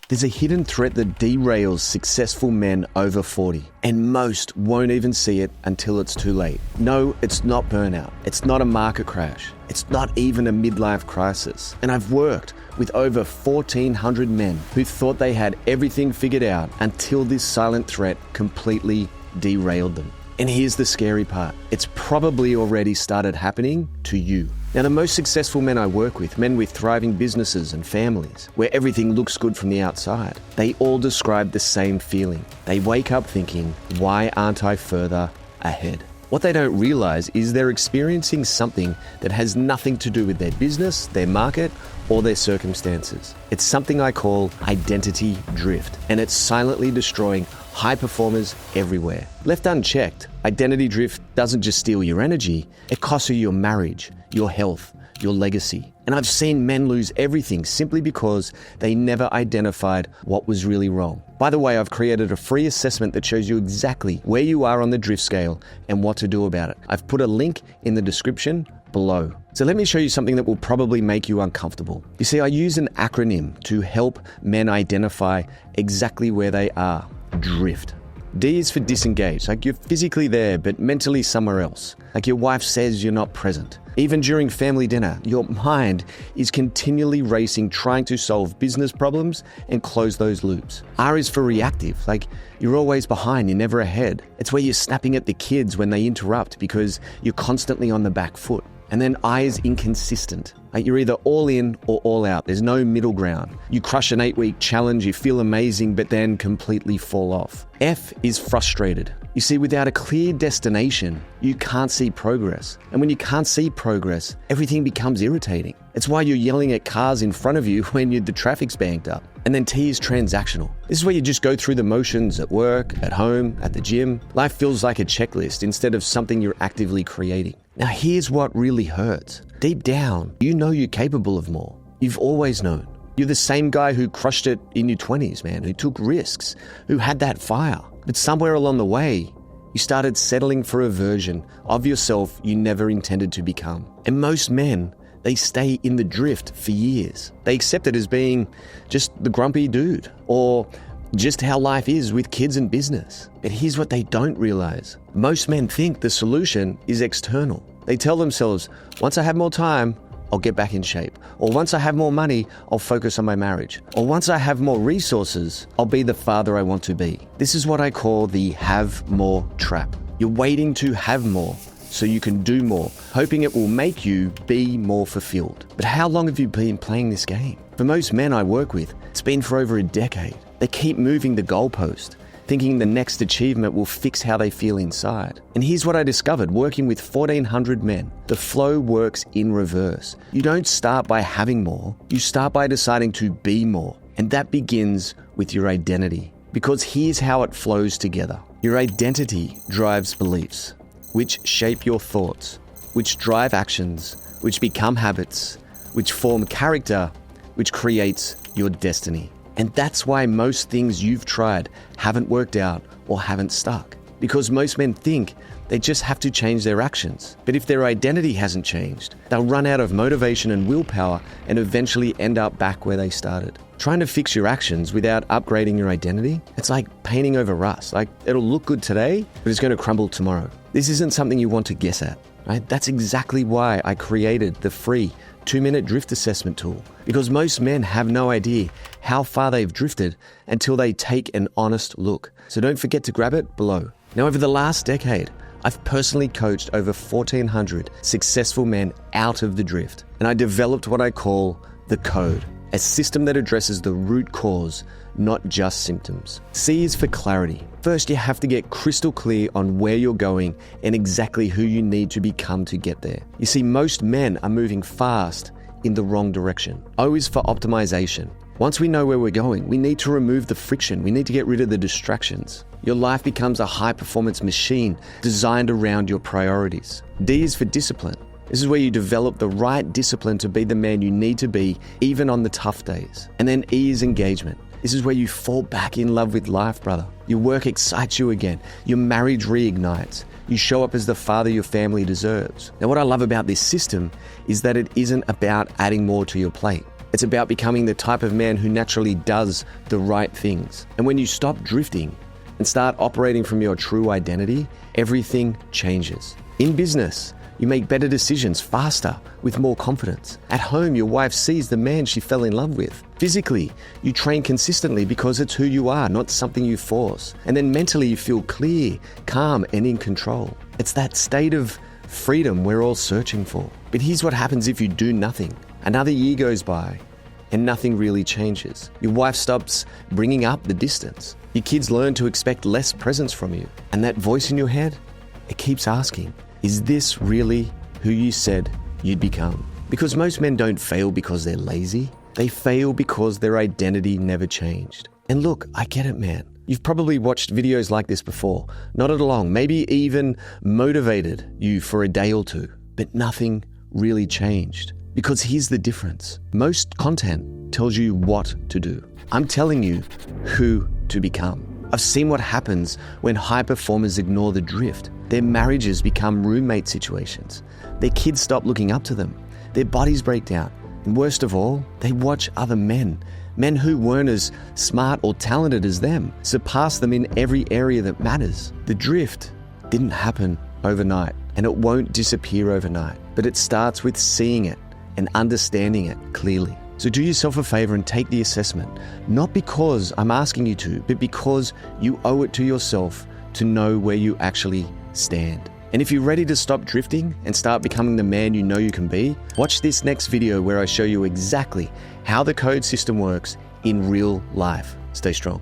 There's a hidden threat that derails successful men over 40, and most won't even see it until it's too late. No, it's not burnout. It's not a market crash. It's not even a midlife crisis. And I've worked with over 1,400 men who thought they had everything figured out until this silent threat completely derailed them. And here's the scary part. It's probably already started happening to you. Now, the most successful men I work with, men with thriving businesses and families, where everything looks good from the outside, they all describe the same feeling. They wake up thinking, why aren't I further ahead? What they don't realize is they're experiencing something that has nothing to do with their business, their market, or their circumstances. It's something I call identity drift, and it's silently destroying high performers everywhere. Left unchecked, identity drift doesn't just steal your energy, it costs you your marriage, your health, your legacy. And I've seen men lose everything simply because they never identified what was really wrong. By the way, I've created a free assessment that shows you exactly where you are on the drift scale and what to do about it. I've put a link in the description below. So let me show you something that will probably make you uncomfortable. You see, I use an acronym to help men identify exactly where they are. Drift. D is for disengage, like you're physically there but mentally somewhere else. Like your wife says you're not present. Even during family dinner, your mind is continually racing, trying to solve business problems and close those loops. R is for reactive, like you're always behind, you're never ahead. It's where you're snapping at the kids when they interrupt because you're constantly on the back foot. And then I is inconsistent. Like you're either all in or all out. There's no middle ground. You crush an 8-week challenge, you feel amazing, but then completely fall off. F is frustrated. You see, without a clear destination, you can't see progress. And when you can't see progress, everything becomes irritating. It's why you're yelling at cars in front of you when the traffic's banked up. And then T is transactional. This is where you just go through the motions at work, at home, at the gym. Life feels like a checklist instead of something you're actively creating. Now here's what really hurts. Deep down, you know you're capable of more. You've always known. You're the same guy who crushed it in your 20s, man, who took risks, who had that fire. But somewhere along the way, you started settling for a version of yourself you never intended to become. And most men, they stay in the drift for years. They accept it as being just the grumpy dude or just how life is with kids and business. But here's what they don't realize. Most men think the solution is external. They tell themselves, once I have more time, I'll get back in shape. Or once I have more money, I'll focus on my marriage. Or once I have more resources, I'll be the father I want to be. This is what I call the have more trap. You're waiting to have more so you can do more, hoping it will make you be more fulfilled. But how long have you been playing this game? For most men I work with, it's been for over a decade. They keep moving the goalpost, thinking the next achievement will fix how they feel inside. And here's what I discovered working with 1,400 men. The flow works in reverse. You don't start by having more, you start by deciding to be more. And that begins with your identity. Because here's how it flows together. Your identity drives beliefs, which shape your thoughts, which drive actions, which become habits, which form character, which creates your destiny. And that's why most things you've tried haven't worked out or haven't stuck. Because most men think they just have to change their actions. But if their identity hasn't changed, they'll run out of motivation and willpower and eventually end up back where they started. Trying to fix your actions without upgrading your identity, it's like painting over rust. Like it'll look good today, but it's going to crumble tomorrow. This isn't something you want to guess at, right? That's exactly why I created the free 2-minute drift assessment tool, because most men have no idea how far they've drifted until they take an honest look. So don't forget to grab it below. Now, over the last decade, I've personally coached over 1,400 successful men out of the drift, and I developed what I call the C.O.D.E, a system that addresses the root cause, not just symptoms. C is for clarity. First, you have to get crystal clear on where you're going and exactly who you need to become to get there. You see, most men are moving fast in the wrong direction. O is for optimization. Once we know where we're going, we need to remove the friction. We need to get rid of the distractions. Your life becomes a high-performance machine designed around your priorities. D is for discipline. This is where you develop the right discipline to be the man you need to be, even on the tough days. And then E is engagement. This is where you fall back in love with life, brother. Your work excites you again. Your marriage reignites. You show up as the father your family deserves. Now, what I love about this system is that it isn't about adding more to your plate. It's about becoming the type of man who naturally does the right things. And when you stop drifting and start operating from your true identity, everything changes. In business, you make better decisions faster with more confidence. At home, your wife sees the man she fell in love with. Physically, you train consistently because it's who you are, not something you force. And then mentally, you feel clear, calm, and in control. It's that state of freedom we're all searching for. But here's what happens if you do nothing. Another year goes by and nothing really changes. Your wife stops bringing up the distance. Your kids learn to expect less presence from you. And that voice in your head, it keeps asking, is this really who you said you'd become? Because most men don't fail because they're lazy. They fail because their identity never changed. And look, I get it, man. You've probably watched videos like this before, nodded along, maybe even motivated you for a day or two, but nothing really changed. Because here's the difference. Most content tells you what to do. I'm telling you who to become. I've seen what happens when high performers ignore the drift. Their marriages become roommate situations. Their kids stop looking up to them. Their bodies break down. And worst of all, they watch other men who weren't as smart or talented as them, surpass them in every area that matters. The drift didn't happen overnight, and it won't disappear overnight, but it starts with seeing it and understanding it clearly. So do yourself a favor and take the assessment, not because I'm asking you to, but because you owe it to yourself to know where you actually stand. And if you're ready to stop drifting and start becoming the man you know you can be, watch this next video where I show you exactly how the C.O.D.E system works in real life. Stay strong.